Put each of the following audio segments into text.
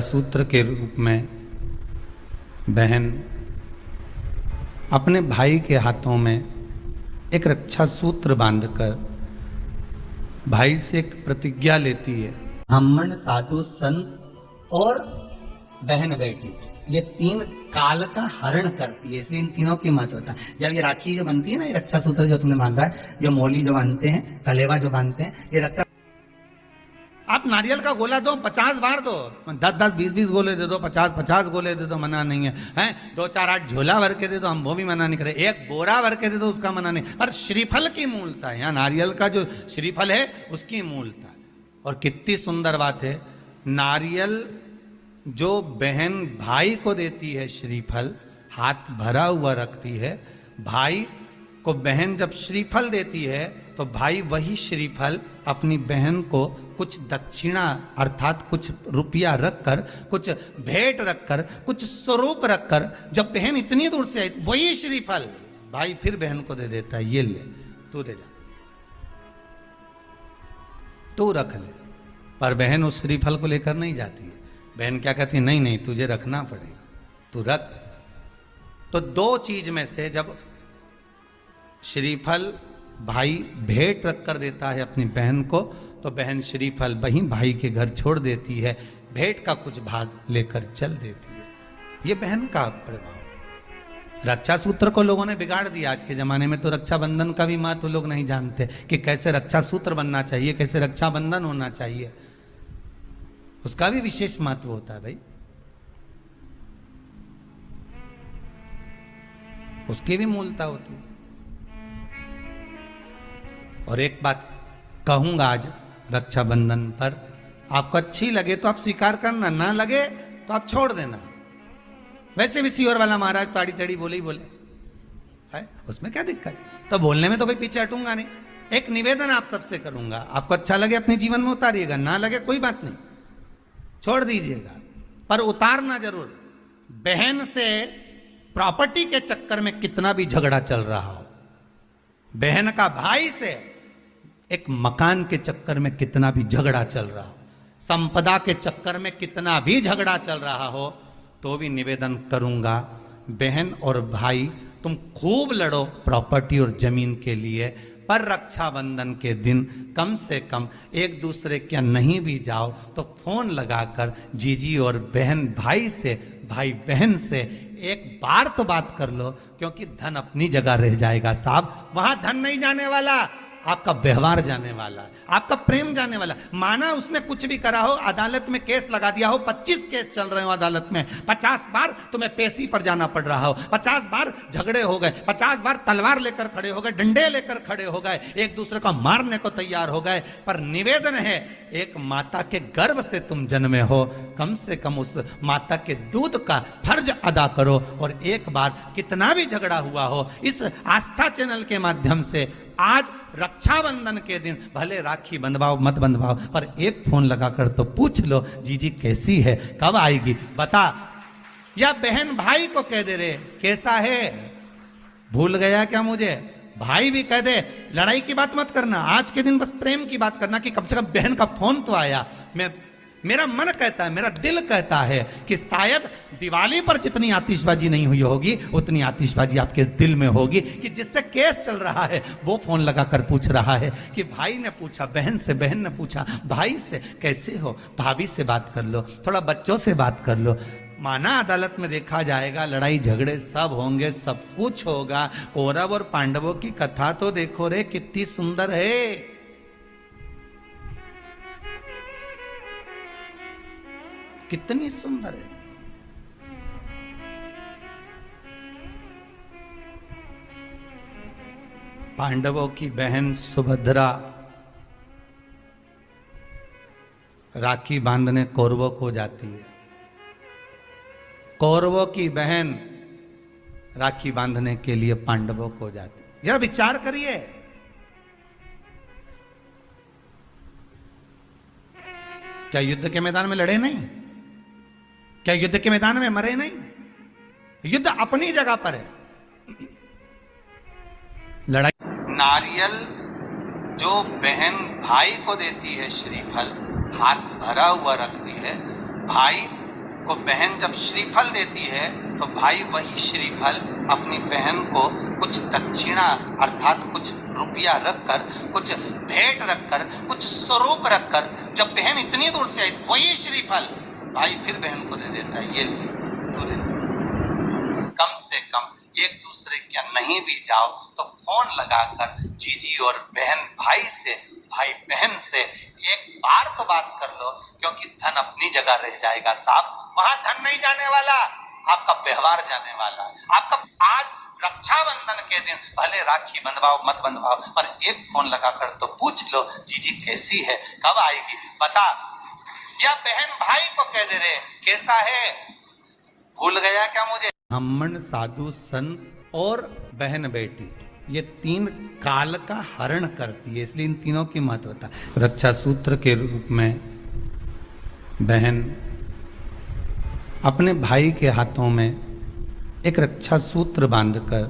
सूत्र के रूप में बहन अपने भाई के हाथों में एक रक्षा सूत्र बांधकर भाई से एक प्रतिज्ञा लेती है। ब्राह्मण, साधु, संत और बहन बेटी, ये तीन काल का हरण करती है, इसलिए इन तीनों की महत्वता। जब ये राखी जो बनती है ना, ये रक्षा सूत्र जो तुमने बांधा है, जो मोली जो बांधते हैं, कलेवा जो बांधते हैं, ये रक्षा। आप नारियल का गोला दो 50 बार दो, 10-10, 20-20 गोले दे दो, 50-50 गोले दे दो, मना नहीं है। हैं 2-4-8 झोला भर के दे दो, हम वो भी मना नहीं करे। एक बोरा भर के दे दो, उसका मना नहीं। पर श्रीफल की मूलता है, यहाँ नारियल का जो श्रीफल है उसकी मूलता है। और कितनी सुंदर बात है, नारियल जो बहन भाई को देती है श्रीफल, हाथ भरा हुआ रखती है, भाई को बहन जब श्रीफल देती है तो भाई वही श्रीफल अपनी बहन को कुछ दक्षिणा अर्थात कुछ रुपया रखकर, कुछ भेंट रखकर, कुछ स्वरूप रखकर, जब बहन इतनी दूर से आई वही श्रीफल भाई फिर बहन को दे देता है, ये ले तू दे जा, तू रख ले। पर बहन उस श्रीफल को लेकर नहीं जाती है। बहन क्या कहती है, नहीं नहीं तुझे रखना पड़ेगा, तू रख। तो दो चीज में से जब श्रीफल भाई भेंट रख कर देता है अपनी बहन को, तो बहन श्रीफल वहीं भाई के घर छोड़ देती है, भेंट का कुछ भाग लेकर चल देती है। ये बहन का प्रभाव। रक्षा सूत्र को लोगों ने बिगाड़ दिया। आज के जमाने में तो रक्षाबंधन का भी महत्व लोग नहीं जानते कि कैसे रक्षा सूत्र बनना चाहिए, कैसे रक्षाबंधन होना चाहिए। उसका भी विशेष महत्व होता है भाई, उसकी भी मूलता होती है। और एक बात कहूंगा आज रक्षाबंधन पर, आपको अच्छी लगे तो आप स्वीकार करना, ना लगे तो आप छोड़ देना। वैसे भी सीहोर वाला महाराज ताड़ी तड़ी बोले ही बोले है, उसमें क्या दिक्कत। तो बोलने में तो कोई पीछे हटूंगा नहीं। एक निवेदन आप सबसे करूंगा, आपको अच्छा लगे अपने जीवन में उतारिएगा, ना लगे कोई बात नहीं, छोड़ दीजिएगा, पर उतारना जरूर। बहन से प्रॉपर्टी के चक्कर में कितना भी झगड़ा चल रहा हो, बहन का भाई से एक मकान के चक्कर में कितना भी झगड़ा चल रहा हो, संपदा के चक्कर में कितना भी झगड़ा चल रहा हो, तो भी निवेदन करूंगा, बहन और भाई तुम खूब लड़ो प्रॉपर्टी और जमीन के लिए, पर रक्षाबंधन के दिन कम से कम एक दूसरे के नहीं भी जाओ तो फोन लगाकर जीजी और बहन भाई से, भाई बहन से एक बार तो बात कर लो, क्योंकि धन अपनी जगह रह जाएगा साहब। वहां धन नहीं जाने वाला, आपका व्यवहार जाने वाला, आपका प्रेम जाने वाला। माना उसने कुछ भी करा हो, अदालत में केस लगा दिया हो, 25 केस चल रहे हो अदालत में, 50 बार तुम्हें पेशी पर जाना पड़ रहा हो, 50 बार झगड़े हो गए, 50 बार तलवार लेकर खड़े हो गए, डंडे लेकर खड़े हो गए, एक दूसरे को मारने को तैयार हो गए, पर निवेदन है, एक माता के गर्भ से तुम जन्मे हो, कम से कम उस माता के दूध का फर्ज अदा करो। और एक बार कितना भी झगड़ा हुआ हो, इस आस्था चैनल के माध्यम से आज रक्षाबंधन के दिन भले राखी बंधवाओ मत बंधवाओ, पर एक फोन लगाकर तो पूछ लो, जीजी कैसी है, कब आएगी बता। या बहन भाई को कह दे रे कैसा है, भूल गया क्या मुझे, भाई भी कह दे। लड़ाई की बात मत करना, आज के दिन बस प्रेम की बात करना कि कम से कम बहन का फोन तो आया। मेरा मन कहता है, मेरा दिल कहता है कि शायद दिवाली पर जितनी आतिशबाजी नहीं हुई होगी उतनी आतिशबाजी आपके दिल में होगी, कि जिससे केस चल रहा है वो फोन लगाकर पूछ रहा है कि भाई ने पूछा बहन से, बहन ने पूछा भाई से, कैसे हो, भाभी से बात कर लो, थोड़ा बच्चों से बात कर लो। माना अदालत में देखा जाएगा, लड़ाई झगड़े सब होंगे, सब कुछ होगा। कौरव और पांडवों की कथा तो देखो रे, कितनी सुंदर है। कितनी सुंदर है। पांडवों की बहन सुभद्रा राखी बांधने कौरवों को जाती है, कौरवों की बहन राखी बांधने के लिए पांडवों को जाती है। जरा विचार करिए, क्या युद्ध के मैदान में लड़े नहीं, क्या युद्ध के मैदान में मरे नहीं, युद्ध अपनी जगह पर है। लड़ाई नारियल जो बहन भाई को देती है श्रीफल, हाथ भरा हुआ रखती है, भाई को बहन जब श्रीफल देती है तो भाई वही श्रीफल अपनी बहन को कुछ दक्षिणा अर्थात कुछ रुपया रखकर, कुछ भेंट रखकर, कुछ स्वरूप रखकर, जब बहन इतनी दूर से आई वही श्रीफल भाई फिर बहन को दे देता है, ये तू ले। कम से कम एक दूसरे के नहीं भी जाओ तो फोन लगाकर जीजी और बहन भाई से, भाई बहन से एक बार तो बात कर लो, क्योंकि धन अपनी जगह रह जाएगा साहब, वहां धन नहीं जाने वाला, आपका व्यवहार जाने वाला। आपका आज रक्षाबंधन के दिन भले राखी बंधवाओ मत बंधवाओ, पर एक फोन लगाकर तो पूछ लो जीजी कैसी है, कब आएगी बता, या बहन भाई को कह दे रहे कैसा है, भूल गया क्या मुझे। ब्राह्मण, साधु, संत और बहन बेटी, ये तीन काल का हरण करती है, इसलिए इन तीनों की महत्वता। रक्षा सूत्र के रूप में बहन अपने भाई के हाथों में एक रक्षा सूत्र बांधकर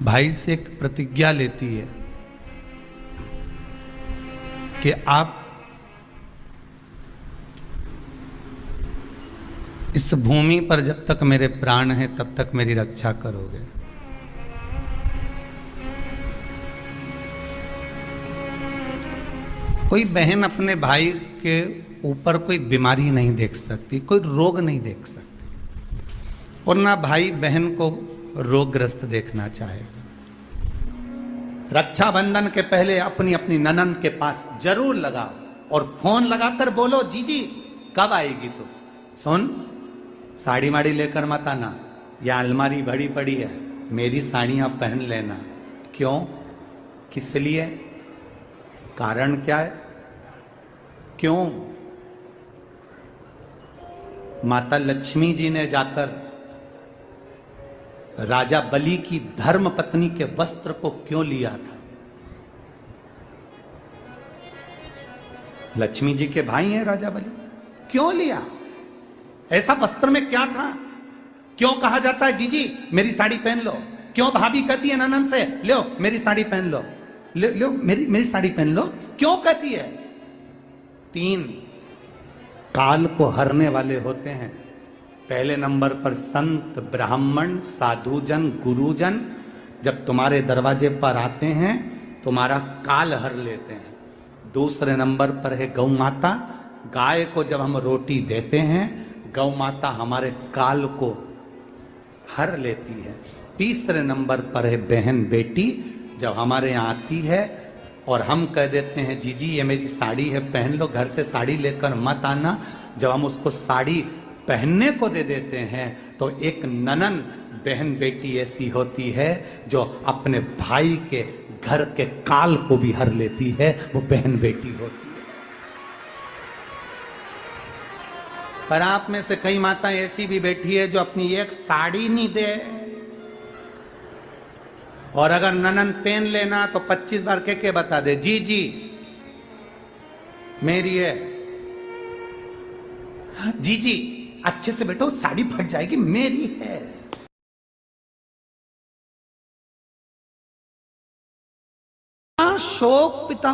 भाई से एक प्रतिज्ञा लेती है कि आप इस भूमि पर जब तक मेरे प्राण हैं तब तक मेरी रक्षा करोगे। कोई बहन अपने भाई के ऊपर कोई बीमारी नहीं देख सकती, कोई रोग नहीं देख सकती, और ना भाई बहन को रोगग्रस्त देखना चाहेगा। रक्षाबंधन के पहले अपनी अपनी ननंद के पास जरूर लगाओ और फोन लगाकर बोलो जीजी कब आएगी तू, सुन साड़ी माड़ी लेकर मत आना, या अलमारी भरी पड़ी है मेरी साड़ियां पहन लेना। क्यों, किस लिए, कारण क्या है, क्यों? माता लक्ष्मी जी ने जाकर राजा बलि की धर्म पत्नी के वस्त्र को क्यों लिया था? लक्ष्मी जी के भाई हैं राजा बलि, क्यों लिया? ऐसा वस्त्र में क्या था? क्यों कहा जाता है जीजी मेरी साड़ी पहन लो? क्यों भाभी कहती है ननंद से लो मेरी साड़ी पहन लो, लो मेरी साड़ी पहन लो, क्यों कहती है? तीन काल को हरने वाले होते हैं। पहले नंबर पर संत, ब्राह्मण, साधुजन, गुरुजन जब तुम्हारे दरवाजे पर आते हैं तुम्हारा काल हर लेते हैं। दूसरे नंबर पर है गौ माता, गाय को जब हम रोटी देते हैं गौ माता हमारे काल को हर लेती है। तीसरे नंबर पर है बहन बेटी, जब हमारे यहाँ आती है और हम कह देते हैं जीजी ये मेरी साड़ी है पहन लो, घर से साड़ी लेकर मत आना, जब हम उसको साड़ी पहनने को दे देते हैं तो एक ननन बहन बेटी ऐसी होती है जो अपने भाई के घर के काल को भी हर लेती है, वो बहन बेटी होती है। पर आप में से कई माताएं ऐसी भी बैठी है जो अपनी एक साड़ी नहीं दे, और अगर ननन पेन लेना तो 25 बार के बता दे जी जी मेरी है, जी जी अच्छे से बैठो साड़ी फट जाएगी मेरी है। शोक पिता